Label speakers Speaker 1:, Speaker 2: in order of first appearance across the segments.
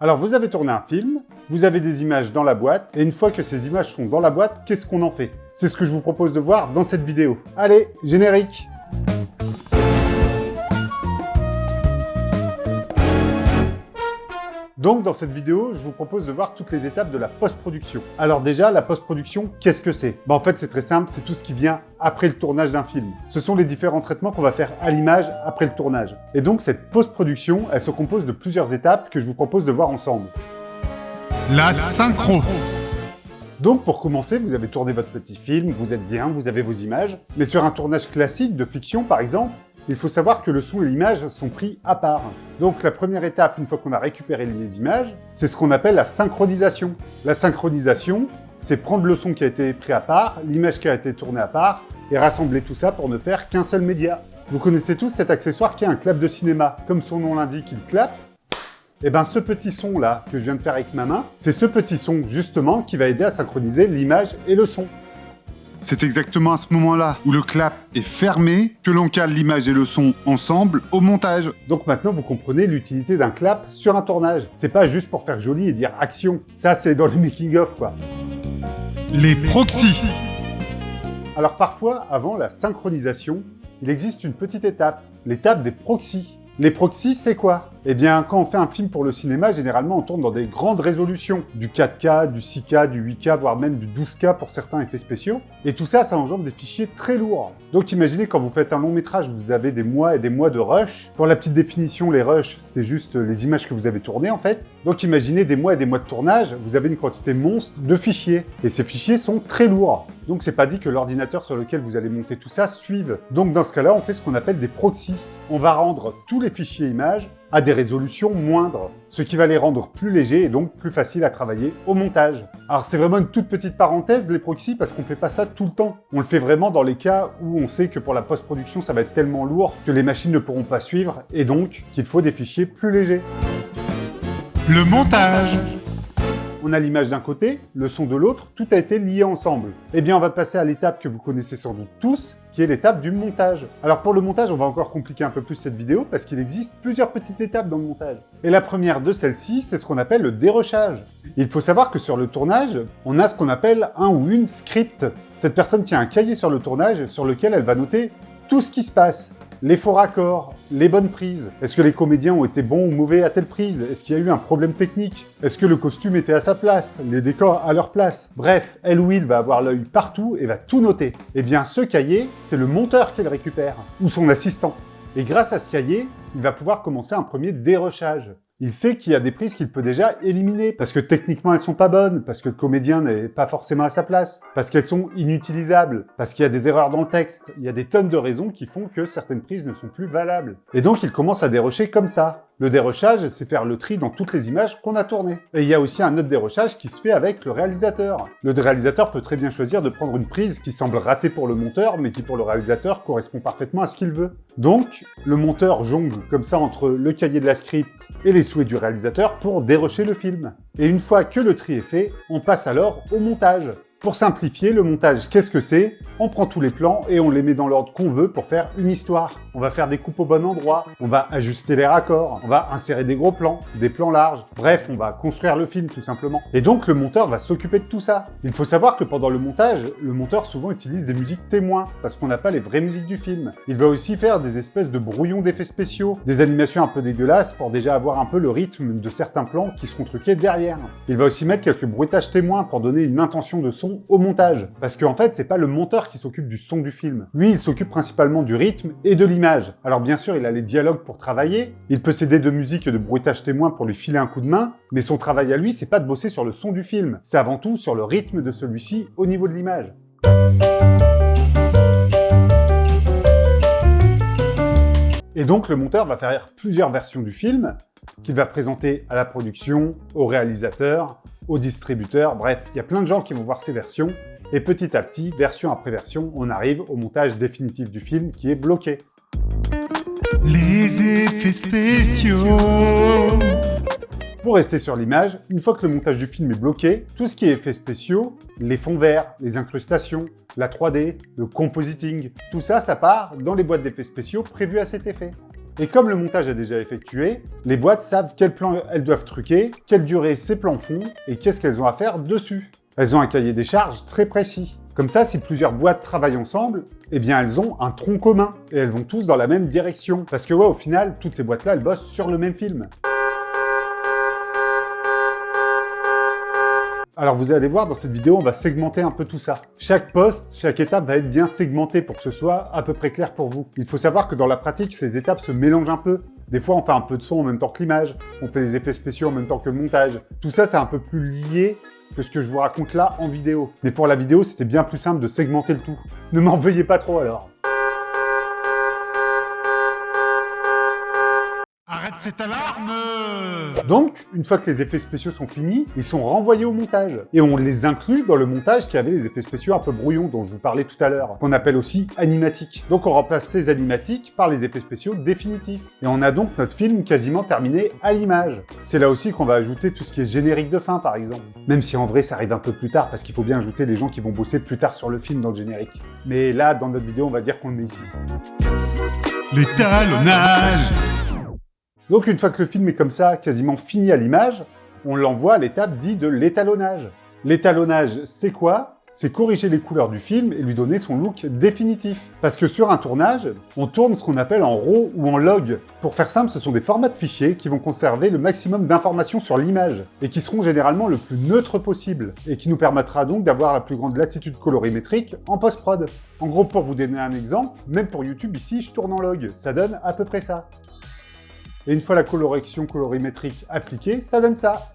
Speaker 1: Alors vous avez tourné un film, vous avez des images dans la boîte, et une fois que ces images sont dans la boîte, qu'est-ce qu'on en fait? C'est ce que je vous propose de voir dans cette vidéo. Allez, générique! Donc dans cette vidéo, je vous propose de voir toutes les étapes de la post-production. Alors déjà, la post-production, qu'est-ce que c'est? En fait, c'est très simple, c'est tout ce qui vient après le tournage d'un film. Ce sont les différents traitements qu'on va faire à l'image après le tournage. Et donc cette post-production, elle se compose de plusieurs étapes que je vous propose de voir ensemble.
Speaker 2: La synchro.
Speaker 1: Donc pour commencer, vous avez tourné votre petit film, vous êtes bien, vous avez vos images. Mais sur un tournage classique de fiction par exemple, il faut savoir que le son et l'image sont pris à part. Donc la première étape, une fois qu'on a récupéré les images, c'est ce qu'on appelle la synchronisation. La synchronisation, c'est prendre le son qui a été pris à part, l'image qui a été tournée à part, et rassembler tout ça pour ne faire qu'un seul média. Vous connaissez tous cet accessoire qui est un clap de cinéma. Comme son nom l'indique, il clappe. Et bien ce petit son là, que je viens de faire avec ma main, c'est ce petit son justement qui va aider à synchroniser l'image et le son.
Speaker 2: C'est exactement à ce moment-là où le clap est fermé que l'on cale l'image et le son ensemble au montage.
Speaker 1: Donc maintenant vous comprenez l'utilité d'un clap sur un tournage. C'est pas juste pour faire joli et dire action. Ça c'est dans le making-of quoi.
Speaker 2: Les proxys.
Speaker 1: Alors parfois, avant la synchronisation, il existe une petite étape, l'étape des proxys. Les proxys, c'est quoi? Eh bien, quand on fait un film pour le cinéma, généralement, on tourne dans des grandes résolutions. Du 4K, du 6K, du 8K, voire même du 12K pour certains effets spéciaux. Et tout ça, ça engendre des fichiers très lourds. Donc imaginez quand vous faites un long métrage, vous avez des mois et des mois de rush. Pour la petite définition, les rushs, c'est juste les images que vous avez tournées, en fait. Donc imaginez des mois et des mois de tournage, vous avez une quantité monstre de fichiers. Et ces fichiers sont très lourds. Donc c'est pas dit que l'ordinateur sur lequel vous allez monter tout ça suive. Donc dans ce cas-là, on fait ce qu'on appelle des proxys. On va rendre tous les fichiers images à des résolutions moindres, ce qui va les rendre plus légers et donc plus faciles à travailler au montage. Alors c'est vraiment une toute petite parenthèse les proxys parce qu'on fait pas ça tout le temps. On le fait vraiment dans les cas où on sait que pour la post-production ça va être tellement lourd que les machines ne pourront pas suivre et donc qu'il faut des fichiers plus légers.
Speaker 2: Le montage.
Speaker 1: On a l'image d'un côté, le son de l'autre, tout a été lié ensemble. Eh bien, on va passer à l'étape que vous connaissez sans doute tous, qui est l'étape du montage. Alors pour le montage, on va encore compliquer un peu plus cette vidéo parce qu'il existe plusieurs petites étapes dans le montage. Et la première de celles-ci, c'est ce qu'on appelle le dérochage. Il faut savoir que sur le tournage, on a ce qu'on appelle un ou une script. Cette personne tient un cahier sur le tournage sur lequel elle va noter tout ce qui se passe. Les faux raccords, les bonnes prises. Est-ce que les comédiens ont été bons ou mauvais à telle prise? Est-ce qu'il y a eu un problème technique? Est-ce que le costume était à sa place? Les décors à leur place? Bref, elle ou il va avoir l'œil partout et va tout noter. Eh bien, ce cahier, c'est le monteur qui le récupère, ou son assistant. Et grâce à ce cahier, il va pouvoir commencer un premier dérochage. Il sait qu'il y a des prises qu'il peut déjà éliminer, parce que techniquement elles sont pas bonnes, parce que le comédien n'est pas forcément à sa place, parce qu'elles sont inutilisables, parce qu'il y a des erreurs dans le texte. Il y a des tonnes de raisons qui font que certaines prises ne sont plus valables. Et donc il commence à dérocher comme ça. Le dérochage, c'est faire le tri dans toutes les images qu'on a tournées. Et il y a aussi un autre dérochage qui se fait avec le réalisateur. Le réalisateur peut très bien choisir de prendre une prise qui semble ratée pour le monteur, mais qui pour le réalisateur correspond parfaitement à ce qu'il veut. Donc, le monteur jongle comme ça entre le cahier de la script et les souhaits du réalisateur pour dérocher le film. Et une fois que le tri est fait, on passe alors au montage. Pour simplifier, le montage, qu'est-ce que c'est? On prend tous les plans et on les met dans l'ordre qu'on veut pour faire une histoire. On va faire des coupes au bon endroit, on va ajuster les raccords, on va insérer des gros plans, des plans larges. Bref, on va construire le film tout simplement. Et donc le monteur va s'occuper de tout ça. Il faut savoir que pendant le montage, le monteur souvent utilise des musiques témoins parce qu'on n'a pas les vraies musiques du film. Il va aussi faire des espèces de brouillons d'effets spéciaux, des animations un peu dégueulasses pour déjà avoir un peu le rythme de certains plans qui seront truqués derrière. Il va aussi mettre quelques bruitages témoins pour donner une intention de son au montage. Parce qu'en fait, c'est pas le monteur qui s'occupe du son du film. Lui, il s'occupe principalement du rythme et de l'image. Alors bien sûr, il a les dialogues pour travailler, il peut s'aider de musique et de bruitage témoin pour lui filer un coup de main, mais son travail à lui, c'est pas de bosser sur le son du film, c'est avant tout sur le rythme de celui-ci au niveau de l'image. Et donc le monteur va faire plusieurs versions du film, qu'il va présenter à la production, au réalisateur, au distributeur, bref, il y a plein de gens qui vont voir ces versions, et petit à petit, version après version, on arrive au montage définitif du film qui est bloqué.
Speaker 2: Les effets spéciaux.
Speaker 1: Pour rester sur l'image, une fois que le montage du film est bloqué, tout ce qui est effets spéciaux, les fonds verts, les incrustations, la 3D, le compositing, tout ça, ça part dans les boîtes d'effets spéciaux prévues à cet effet. Et comme le montage est déjà effectué, les boîtes savent quels plans elles doivent truquer, quelle durée ces plans font et qu'est-ce qu'elles ont à faire dessus. Elles ont un cahier des charges très précis. Comme ça, si plusieurs boîtes travaillent ensemble, eh bien elles ont un tronc commun et elles vont tous dans la même direction. Parce que ouais, au final, toutes ces boîtes-là, elles bossent sur le même film. Alors vous allez voir, dans cette vidéo, on va segmenter un peu tout ça. Chaque poste, chaque étape va être bien segmentée pour que ce soit à peu près clair pour vous. Il faut savoir que dans la pratique, ces étapes se mélangent un peu. Des fois, on fait un peu de son en même temps que l'image, on fait des effets spéciaux en même temps que le montage. Tout ça, c'est un peu plus lié que ce que je vous raconte là en vidéo. Mais pour la vidéo, c'était bien plus simple de segmenter le tout. Ne m'en veuillez pas trop alors.
Speaker 2: Arrête cette alarme!
Speaker 1: Donc, une fois que les effets spéciaux sont finis, ils sont renvoyés au montage. Et on les inclut dans le montage qui avait les effets spéciaux un peu brouillons dont je vous parlais tout à l'heure, qu'on appelle aussi animatiques. Donc on remplace ces animatiques par les effets spéciaux définitifs. Et on a donc notre film quasiment terminé à l'image. C'est là aussi qu'on va ajouter tout ce qui est générique de fin par exemple. Même si en vrai ça arrive un peu plus tard parce qu'il faut bien ajouter les gens qui vont bosser plus tard sur le film dans le générique. Mais là, dans notre vidéo, on va dire qu'on le met ici.
Speaker 2: L'étalonnage!
Speaker 1: Donc une fois que le film est comme ça, quasiment fini à l'image, on l'envoie à l'étape dite de l'étalonnage. L'étalonnage, c'est quoi? C'est corriger les couleurs du film et lui donner son look définitif. Parce que sur un tournage, on tourne ce qu'on appelle en RAW ou en log. Pour faire simple, ce sont des formats de fichiers qui vont conserver le maximum d'informations sur l'image et qui seront généralement le plus neutre possible et qui nous permettra donc d'avoir la plus grande latitude colorimétrique en post-prod. En gros, pour vous donner un exemple, même pour YouTube ici, je tourne en log. Ça donne à peu près ça. Et une fois la coloration colorimétrique appliquée, ça donne ça.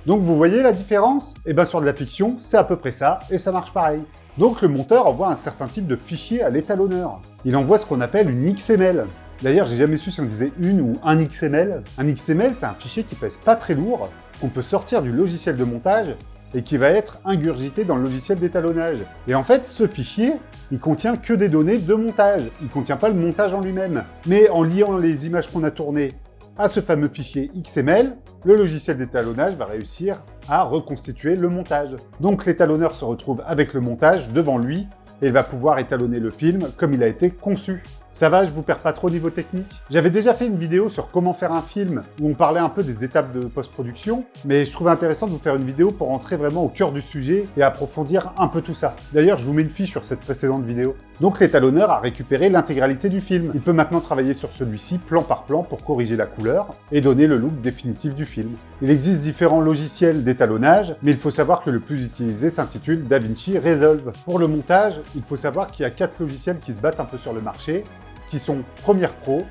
Speaker 1: Donc vous voyez la différence? Et bien sur de la fiction, c'est à peu près ça, et ça marche pareil. Donc le monteur envoie un certain type de fichier à l'étalonneur. Il envoie ce qu'on appelle une XML. D'ailleurs, j'ai jamais su si on disait une ou un XML. Un XML, c'est un fichier qui pèse pas très lourd, qu'on peut sortir du logiciel de montage, et qui va être ingurgité dans le logiciel d'étalonnage. Et en fait, ce fichier, il contient que des données de montage. Il contient pas le montage en lui-même. Mais en liant les images qu'on a tournées à ce fameux fichier XML, le logiciel d'étalonnage va réussir à reconstituer le montage. Donc l'étalonneur se retrouve avec le montage devant lui et il va pouvoir étalonner le film comme il a été conçu. Ça va, je vous perds pas trop niveau technique? J'avais déjà fait une vidéo sur comment faire un film où on parlait un peu des étapes de post-production, mais je trouvais intéressant de vous faire une vidéo pour rentrer vraiment au cœur du sujet et approfondir un peu tout ça. D'ailleurs, je vous mets une fiche sur cette précédente vidéo. Donc l'étalonneur a récupéré l'intégralité du film. Il peut maintenant travailler sur celui-ci plan par plan pour corriger la couleur et donner le look définitif du film. Il existe différents logiciels d'étalonnage, mais il faut savoir que le plus utilisé s'intitule DaVinci Resolve. Pour le montage, il faut savoir qu'il y a 4 logiciels qui se battent un peu sur le marché, qui sont Premiere Pro,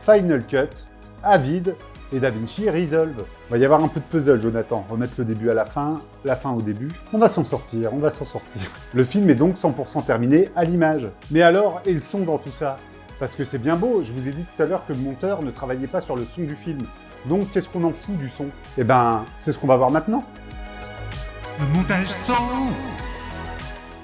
Speaker 1: Final Cut, Avid et DaVinci Resolve. Il va y avoir un peu de puzzle, Jonathan. Remettre le début à la fin au début. On va s'en sortir, on va s'en sortir. Le film est donc 100% terminé à l'image. Mais alors, et le son dans tout ça? Parce que c'est bien beau, je vous ai dit tout à l'heure que le monteur ne travaillait pas sur le son du film. Donc, qu'est-ce qu'on en fout du son? Eh ben, c'est ce qu'on va voir maintenant.
Speaker 2: Le montage son!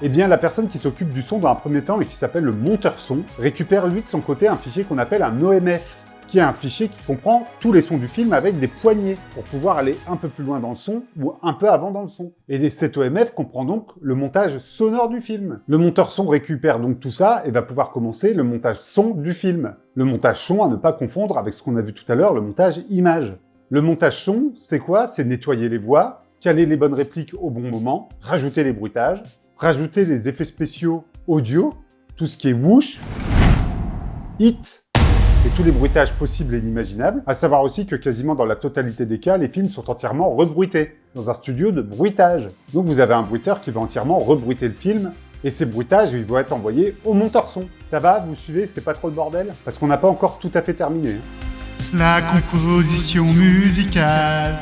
Speaker 1: Eh bien, la personne qui s'occupe du son dans un premier temps et qui s'appelle le monteur son récupère lui de son côté un fichier qu'on appelle un OMF, qui est un fichier qui comprend tous les sons du film avec des poignées pour pouvoir aller un peu plus loin dans le son ou un peu avant dans le son. Et cet OMF comprend donc le montage sonore du film. Le monteur son récupère donc tout ça et va pouvoir commencer le montage son du film. Le montage son à ne pas confondre avec ce qu'on a vu tout à l'heure, le montage image. Le montage son, c'est quoi? C'est nettoyer les voix, caler les bonnes répliques au bon moment, rajouter les bruitages, rajouter les effets spéciaux audio, tout ce qui est whoosh, hit et tous les bruitages possibles et inimaginables. À savoir aussi que quasiment dans la totalité des cas, les films sont entièrement rebruités dans un studio de bruitage. Donc vous avez un bruiteur qui va entièrement rebruiter le film et ces bruitages, ils vont être envoyés au monteur son. Ça va, vous suivez, c'est pas trop le bordel? Parce qu'on n'a pas encore tout à fait terminé.
Speaker 2: La composition musicale.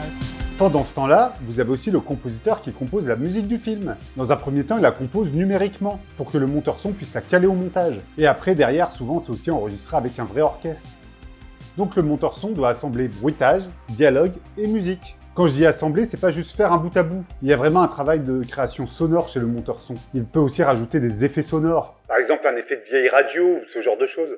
Speaker 1: Pendant ce temps-là, vous avez aussi le compositeur qui compose la musique du film. Dans un premier temps, il la compose numériquement, pour que le monteur son puisse la caler au montage. Et après, derrière, souvent, c'est aussi enregistré avec un vrai orchestre. Donc le monteur son doit assembler bruitage, dialogue et musique. Quand je dis assembler, c'est pas juste faire un bout à bout. Il y a vraiment un travail de création sonore chez le monteur son. Il peut aussi rajouter des effets sonores. Par exemple, un effet de vieille radio ou ce genre de choses.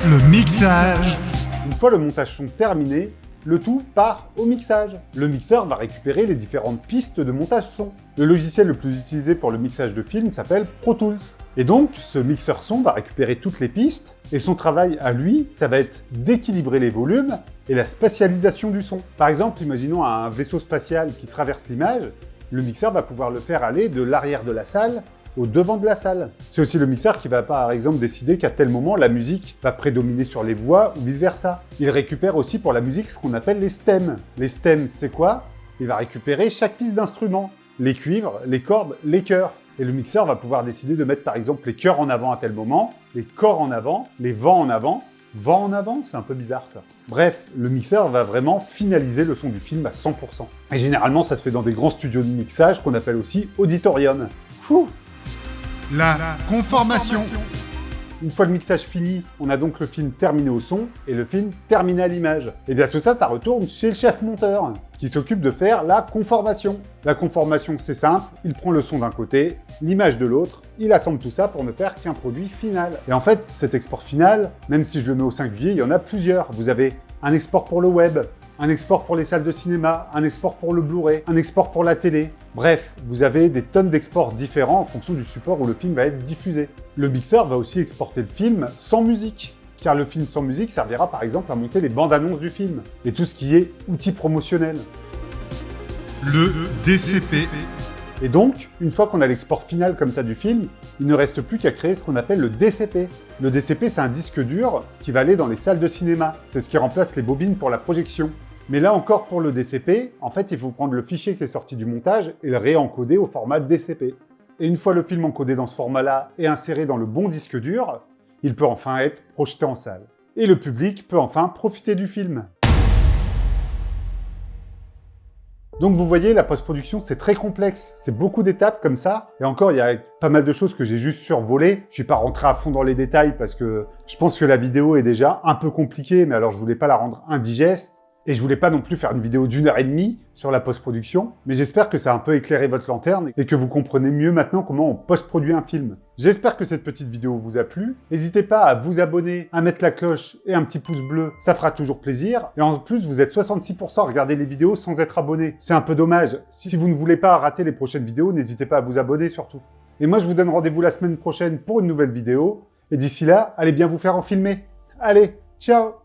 Speaker 2: Le mixage.
Speaker 1: Une fois le montage son terminé, le tout part au mixage. Le mixeur va récupérer les différentes pistes de montage son. Le logiciel le plus utilisé pour le mixage de films s'appelle Pro Tools. Et donc, ce mixeur son va récupérer toutes les pistes, et son travail à lui, ça va être d'équilibrer les volumes et la spatialisation du son. Par exemple, imaginons un vaisseau spatial qui traverse l'image, le mixeur va pouvoir le faire aller de l'arrière de la salle au devant de la salle. C'est aussi le mixeur qui va par exemple décider qu'à tel moment la musique va prédominer sur les voix ou vice-versa. Il récupère aussi pour la musique ce qu'on appelle les stems. Les stems, c'est quoi? Il va récupérer chaque piste d'instrument, les cuivres, les cordes, les chœurs. Et le mixeur va pouvoir décider de mettre par exemple les chœurs en avant à tel moment, les corps en avant, les vents en avant. Vent en avant, c'est un peu bizarre ça. Bref, le mixeur va vraiment finaliser le son du film à 100%. Et généralement, ça se fait dans des grands studios de mixage qu'on appelle aussi auditorium. Fouh.
Speaker 2: La conformation.
Speaker 1: Une fois le mixage fini, on a donc le film terminé au son et le film terminé à l'image. Et bien tout ça, ça retourne chez le chef monteur, qui s'occupe de faire la conformation. La conformation, c'est simple, il prend le son d'un côté, l'image de l'autre, il assemble tout ça pour ne faire qu'un produit final. Et en fait, cet export final, même si je le mets au singulier, il y en a plusieurs. Vous avez un export pour le web, un export pour les salles de cinéma, un export pour le Blu-ray, un export pour la télé. Bref, vous avez des tonnes d'exports différents en fonction du support où le film va être diffusé. Le mixeur va aussi exporter le film sans musique, car le film sans musique servira par exemple à monter les bandes annonces du film, et tout ce qui est outils promotionnels.
Speaker 2: Le DCP.
Speaker 1: Et donc, une fois qu'on a l'export final comme ça du film, il ne reste plus qu'à créer ce qu'on appelle le DCP. Le DCP, c'est un disque dur qui va aller dans les salles de cinéma. C'est ce qui remplace les bobines pour la projection. Mais là encore, pour le DCP, en fait, il faut prendre le fichier qui est sorti du montage et le réencoder au format DCP. Et une fois le film encodé dans ce format-là et inséré dans le bon disque dur, il peut enfin être projeté en salle. Et le public peut enfin profiter du film. Donc vous voyez, la post-production, c'est très complexe. C'est beaucoup d'étapes comme ça. Et encore, il y a pas mal de choses que j'ai juste survolées. Je suis pas rentré à fond dans les détails parce que je pense que la vidéo est déjà un peu compliquée, mais alors je voulais pas la rendre indigeste. Et je voulais pas non plus faire une vidéo d'1h30 sur la post-production, mais j'espère que ça a un peu éclairé votre lanterne et que vous comprenez mieux maintenant comment on post-produit un film. J'espère que cette petite vidéo vous a plu. N'hésitez pas à vous abonner, à mettre la cloche et un petit pouce bleu, ça fera toujours plaisir. Et en plus, vous êtes 66% à regarder les vidéos sans être abonné. C'est un peu dommage. Si vous ne voulez pas rater les prochaines vidéos, n'hésitez pas à vous abonner surtout. Et moi, je vous donne rendez-vous la semaine prochaine pour une nouvelle vidéo. Et d'ici là, allez bien vous faire en filmer. Allez, ciao!